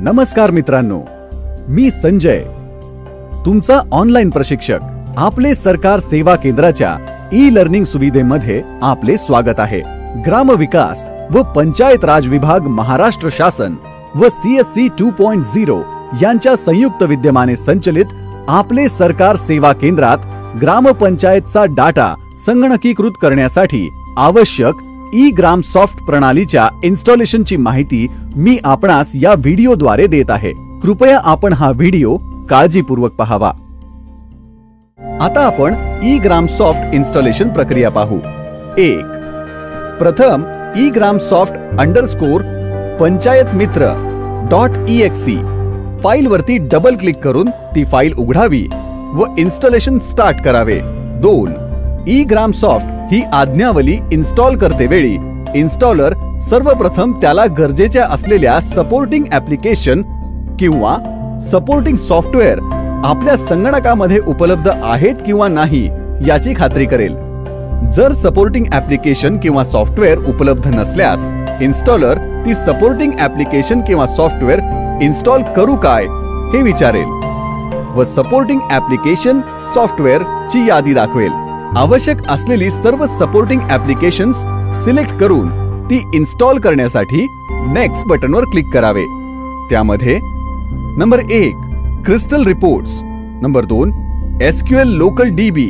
नमस्कार मित्रांनो, मी संजय, तुमचा ऑनलाईन प्रशिक्षक. आपले सरकार सेवा केंद्राच्या ई-लर्निंग सुविधेमध्ये आपले स्वागत आहे. ग्रामविकास व पंचायत राज विभाग, महाराष्ट्र शासन व CSC 2.0 यांच्या संयुक्त विद्यमाने संचलित आपले सरकार सेवा केंद्रात ग्रामपंचायतचा डाटा संगणकीकृत करण्यासाठी आवश्यक ई-ग्राम सॉफ्ट प्रणालीच्या इन्स्टॉलेशनची माहिती मी आपणास या व्हिडिओद्वारे देत आहे. कृपया आपण हा व्हिडिओ काळजीपूर्वक पाहावा. आता आपण ई-ग्राम सॉफ्ट इन्स्टॉलेशन प्रक्रिया पाहू. 1. प्रथम ई-ग्राम सॉफ्ट अंडरस्कोर पंचायत मित्र .exe फाईल वरती डबल क्लिक करून ती फाईल उघडावी व इन्स्टॉलेशन स्टार्ट करावे. 2. ई-ग्राम सॉफ्ट ही आज्ञावली इन्स्टॉल करतेवेळी इन्स्टॉलर सर्वप्रथम त्याला गरजेच्या असलेल्या सपोर्टिंग ऍप्लिकेशन किंवा सपोर्टिंग सॉफ्टवेअर आपल्या संगणकामध्ये उपलब्ध आहेत किंवा नाही याची खात्री करेल. जर सपोर्टिंग ऍप्लिकेशन किंवा सॉफ्टवेअर उपलब्ध नसल्यास इन्स्टॉलर ती सपोर्टिंग ऍप्लिकेशन किंवा सॉफ्टवेअर इन्स्टॉल करू काय हे विचारेल व सपोर्टिंग ऍप्लिकेशन सॉफ्टवेअर ची यादी दाखवेल. आवश्यक असलेली सर्व सपोर्टिंग ऍप्लिकेशन्स सिलेक्ट करून ती इन्स्टॉल करण्यासाठी नेक्स्ट बटनवर क्लिक करावे. त्यामध्ये number 1 crystal reports, number 2 SQL local DB,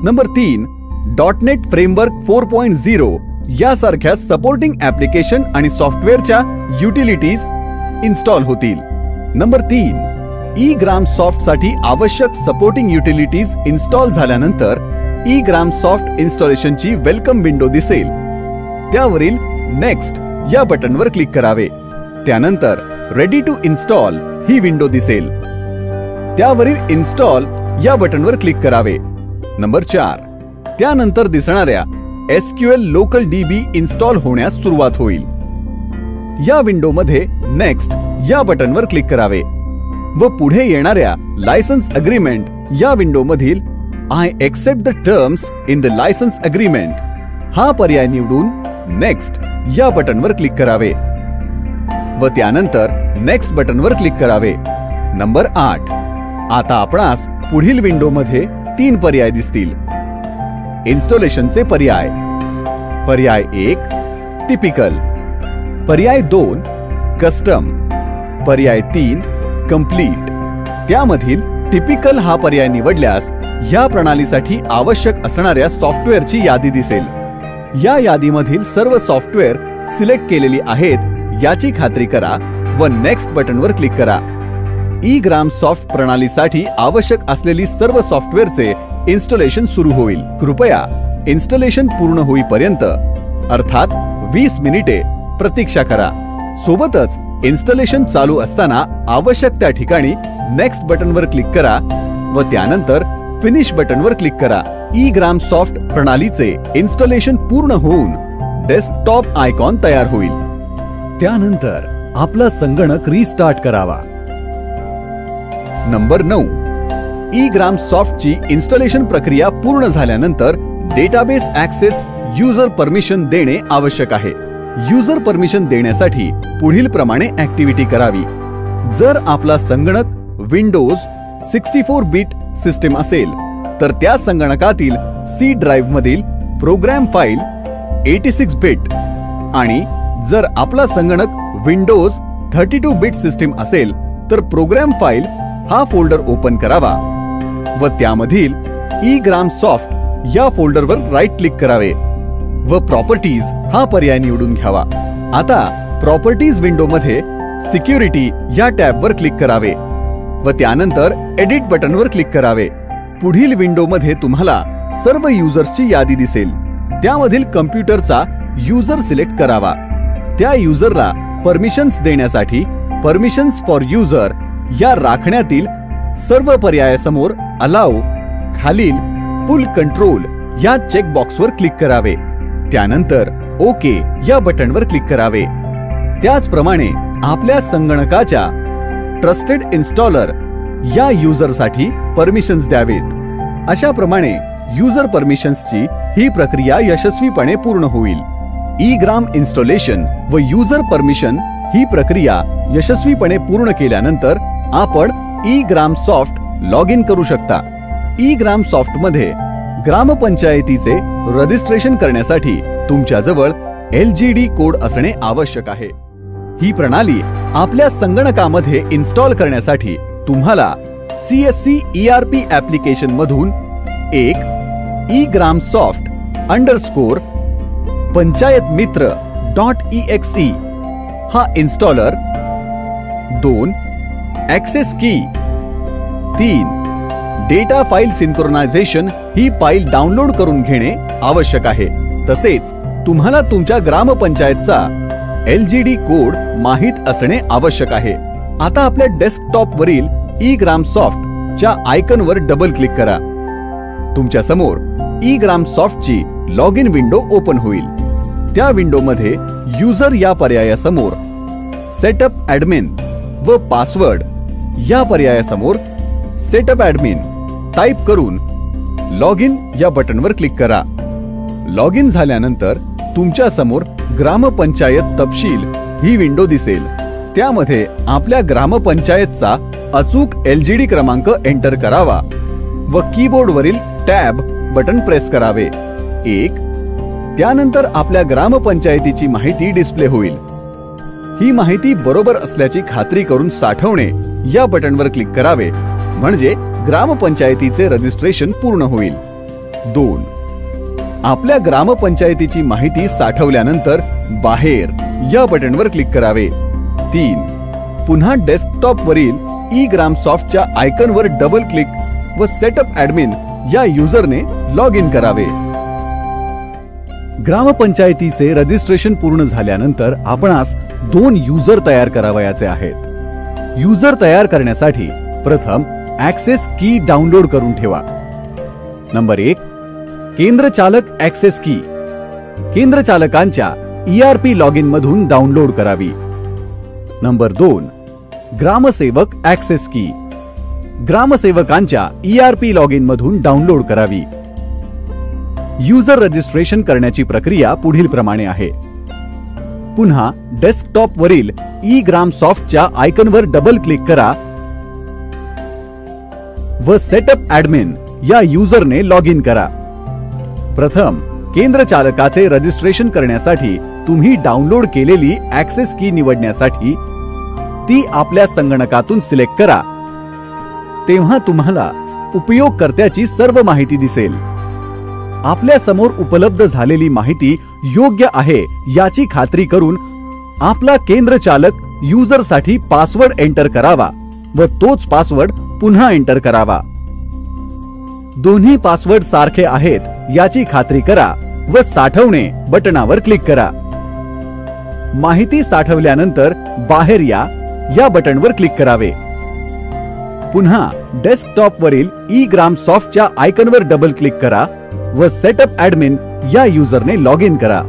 number 3 .NET framework 4.0 यासारख्या सपोर्टिंग ऍप्लिकेशन आणि सॉफ्टवेअरच्या युटिलिटीज इन्स्टॉल होतील. नंबर 3 ई-ग्राम सॉफ्ट साठी आवश्यक सपोर्टिंग युटिलिटीज इन्स्टॉल झाल्यानंतर ई-ग्राम सॉफ्ट इन्स्टॉलेशनची वेलकम विंडो दिसेल. त्यावरील नेक्स्ट या बटनवर क्लिक करावे. त्यानंतर रेडी टू इन्स्टॉल ही विंडो दिसेल. त्यावरील इन्स्टॉल या बटनवर क्लिक करावे. नंबर 4 त्यानंतर दिसणाऱ्या SQL लोकल DB इन्स्टॉल होण्यास सुरुवात होईल. या विंडोमध्ये नेक्स्ट या बटनवर क्लिक करावे व पुढे येणाऱ्या लायसन्स अग्रीमेंट या विंडोमधील I accept the terms in the licence agreement हा पर्याय निवडून नेक्स्ट या बटनवर क्लिक करावे व त्यानंतर नेक्स्ट बटनवर क्लिक करावे. नंबर 8 आता आपणास पुढील विंडोमध्ये 3 पर्याय दिसतील. इन्स्टॉलेशनचे पर्याय. पर्याय 1 टिपिकल, पर्याय 2 कस्टम, पर्याय 3 कंप्लीट. त्यामधील टिपिकल हा पर्याय निवडल्यास या प्रणालीसाठी आवश्यक असणाऱ्या सॉफ्टवेअरची यादी दिसेल. या यादीमधील सर्व सॉफ्टवेअर सिलेक्ट केलेली आहेत याची खात्री करा व नेक्स्ट बटनवर क्लिक करा. ई-ग्राम सॉफ्ट प्रणालीसाठी आवश्यक असलेली सर्व सॉफ्टवेअरचे इन्स्टॉलेशन सुरू होईल. कृपया इन्स्टॉलेशन पूर्ण होईपर्यंत अर्थात 20 मिनिटे प्रतीक्षा करा. सोबतच इन्स्टॉलेशन चालू असताना आवश्यक त्या ठिकाणी नेक्स्ट बटनवर क्लिक करा व त्यानंतर फिनिश बटनवर क्लिक करा. ई-ग्राम सॉफ्ट प्रणालीचे इन्स्टॉलेशन पूर्ण होऊन डेस्कटॉप आयकॉन तयार होईल. त्यानंतर आपला संगणक रिस्टार्ट करावा. नंबर 9 ई-ग्राम सॉफ्टची इन्स्टॉलेशन प्रक्रिया पूर्ण झाल्यानंतर डेटाबेस ऍक्सेस युजर परमिशन देणे आवश्यक आहे. युजर परमिशन देण्यासाठी पुढील प्रमाणे ऍक्टिव्हिटी करावी. जर आपला संगणक विंडोज 64 बिट सिस्टीम असेल तर त्या संगणकातील C ड्राइव्ह मधील प्रोग्राम फाईल 86 बिट आणि जर आपला संगणक विंडोज 32 बिट सिस्टीम असेल तर प्रोग्राम फाईल हा फोल्डर ओपन करावा व त्यामधील ई-ग्राम सॉफ्ट या फोल्डरवर राईट क्लिक करावे व प्रॉपर्टीज हा पर्याय निवडून घ्यावा. आता प्रॉपर्टीज विंडोमध्ये सिक्युरिटी या टॅबवर क्लिक करावे व त्यानंतर एडिट बटनवर क्लिक करावे. पुढील विंडोमध्ये तुम्हाला सर्व युजर्सची यादी दिसेल. त्यामधील कम्प्युटरचा युजर सिलेक्ट करावा. त्या युजरला परमिशन्स देण्यासाठी परमिशन्स फॉर युजर या राखण्यातील सर्व पर्यायासमोर अलाउ खालील फुल कंट्रोल या चेक बॉक्सवर क्लिक करावे. त्यानंतर ओके या बटनवर क्लिक करावे. त्याचप्रमाणे आपल्या संगणकाच्या ट्रस्टेड इन्स्टॉलर या युजरसाठी परमिशन्स द्यावेत. अशा प्रमाणे युजर परमिशन्सची ही प्रक्रिया यशस्वीपणे पूर्ण होईल. ई-ग्राम इन्स्टॉलेशन व युजर परमिशन ही प्रक्रिया यशस्वीपणे पूर्ण केल्यानंतर आपण E gram soft log in करू शकता। ई ग्राम सॉफ्ट मध्ये ग्रामपंचायतीचे रजिस्ट्रेशन करण्यासाठी तुमच्याजवळ LGD कोड असणे आवश्यक आहे। ही प्रणाली आपल्या संगणकामध्ये इन्स्टॉल करण्यासाठी तुम्हाला CSC ERP ऍप्लिकेशन मधून एक egramsoft_panchayatmitra.exe हा इन्स्टॉलर, 2 ऍक्सेस की, 3 डेटा फाईल सिंक्रोनायझेशन ही फाईल डाउनलोड करून घेणे आवश्यक आहे। तसेच तुम्हाला तुमच्या ग्रामपंचायतचा LGD कोड माहित असणे आवश्यक आहे। आता आपल्या डेस्कटॉप वरील ई ग्राम सॉफ्ट च्या आयकॉन वर डबल क्लिक करा। तुमच्या समोर ई ग्राम सॉफ्ट ची लॉग इन विंडो ओपन होईल। त्या विंडो मध्ये युजर या पर्यायासमोर सेटअप ऍडमिन व पासवर्ड या पर्यायासमोर सेटअप ऍडमिन टाइप करून लॉग इन या बटनवर क्लिक करा। लॉग इन झाल्यानंतर तुमच्या समोर ग्रामपंचायत तपशील ही विंडो दिसेल। त्यामध्ये आपल्या ग्रामपंचायतचा अचूक LGD क्रमांक एंटर करावा व कीबोर्ड वरील टॅब बटन प्रेस करावे। 1 त्यानंतर आपल्या ग्रामपंचायतीची माहिती डिस्प्ले होईल। ही माहिती बरोबर असल्याची खात्री करून साठवणे या बटनवर क्लिक करावे, म्हणजे ग्रामपंचायतीचे रजिस्ट्रेशन पूर्ण होईल। 2 आपल्या ग्रामपंचायतीची माहिती साठवल्यानंतर बाहेर या बटनवर क्लिक करावे। 3 पुन्हा डेस्कटॉप वरील ई ग्राम सॉफ्टच्या आयकॉन वर डबल क्लिक व सेटअप ऍडमिन या युजरने लॉग इन करावे। ग्रामपंचायतीचे रजिस्ट्रेशन पूर्ण झाल्यानंतर आपणास 2 युजर तयार करावयाचे आहेत। युजर तयार करण्यासाठी प्रथम ऍक्सेस की डाउनलोड करून ठेवा। नंबर 1 केंद्रचालक ऍक्सेस की केंद्रचालकांच्या ERP लॉग इन मधून डाउनलोड करावी। नंबर 2 ग्रामसेवक ऍक्सेस की ग्रामसेवकांच्या ERP लॉग इन मधून डाउनलोड करावी। युजर रजिस्ट्रेशन करण्याची प्रक्रिया पुढील प्रमाणे आहे। पुन्हा डेस्कटॉप वरील ई ग्राम सॉफ्टच्या आयकॉनवर डबल क्लिक करा व सेटअप ऍडमिन या युजरने लॉग इन करा। प्रथम केंद्रचालकाचे रजिस्ट्रेशन करण्यासाठी तुम्ही डाउनलोड केलेली ऍक्सेस की निवडण्यासाठी ती आपल्या संगणकातून सिलेक्ट करा। तेव्हा तुम्हाला उपयोगकर्त्याची सर्व माहिती दिसेल। आपल्या समोर उपलब्ध झालेली माहिती योग्य आहे याची खात्री करून आपला केंद्रचालक युजरसाठी पासवर्ड एंटर करावा व तोच पासवर्ड पुन्हा एंटर करावा। दोन्ही पासवर्ड सारखे आहेत याची खात्री करा व साठवणे बटनावर क्लिक करा। माहिती साठवल्यानंतर बाहेर या बटनवर क्लिक करावे। पुन्हा डेस्कटॉप वरील ई ग्राम सॉफ्टच्या आयकॉनवर डबल क्लिक करा व सेटअप ऍडमिन या युजरने लॉग इन करा।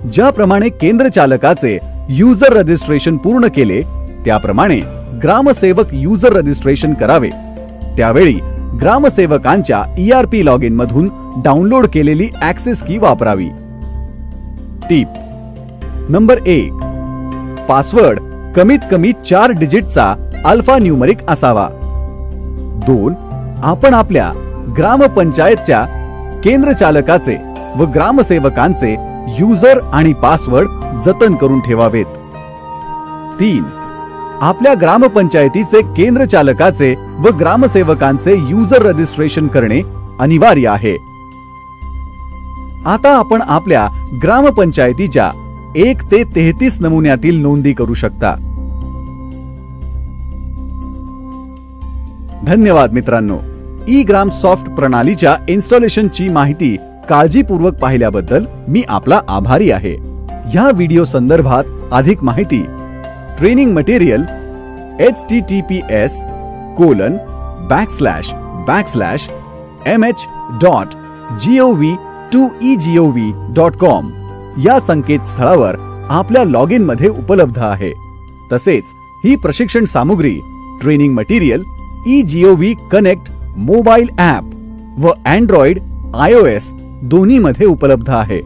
ज्याप्रमाणे केंद्रचालकाचे युजर रजिस्ट्रेशन पूर्ण केले त्याप्रमाणे ग्रामसेवक युजर रजिस्ट्रेशन करावे। त्यावेळी ग्रामसेवकांच्या ERP लॉग इन मधून डाउनलोड केलेली ऍक्सेस की वापरावी। टिप नंबर 1 पासवर्ड कमीत कमी 4 डिजिटचा अल्फा न्यूमरिक असावा। 2 आपण आपल्या ग्रामपंचायतच्या केंद्रचालकाचे व ग्रामसेवकांचे युजर आणि पासवर्ड जतन करून ठेवावेत। 3 आपल्या ग्रामपंचायतीचे केंद्रचालकाचे व ग्रामसेवकांचे युजर रजिस्ट्रेशन करणे अनिवार्य आहे। आता आपण आपल्या ग्रामपंचायतीच्या 1 ते 33 नमुन्यातील नोंदी करू शकता। धन्यवाद मित्रांनो, ई ग्राम सॉफ्ट प्रणालीच्या इन्स्टॉलेशनची माहिती काळजीपूर्वक पाहिल्याबद्दल मी आपला आभारी आहे। या व्हिडिओ संदर्भात अधिक माहिती ट्रेनिंग मटेरियल https://mh.gov2egov.com या संकेतस्थळावर आपल्या लॉग इन मध्ये उपलब्ध आहे। तसेच ही प्रशिक्षण सामुग्री training material eGov connect mobile app व Android iOS दोन्ही मध्ये उपलब्ध आहे।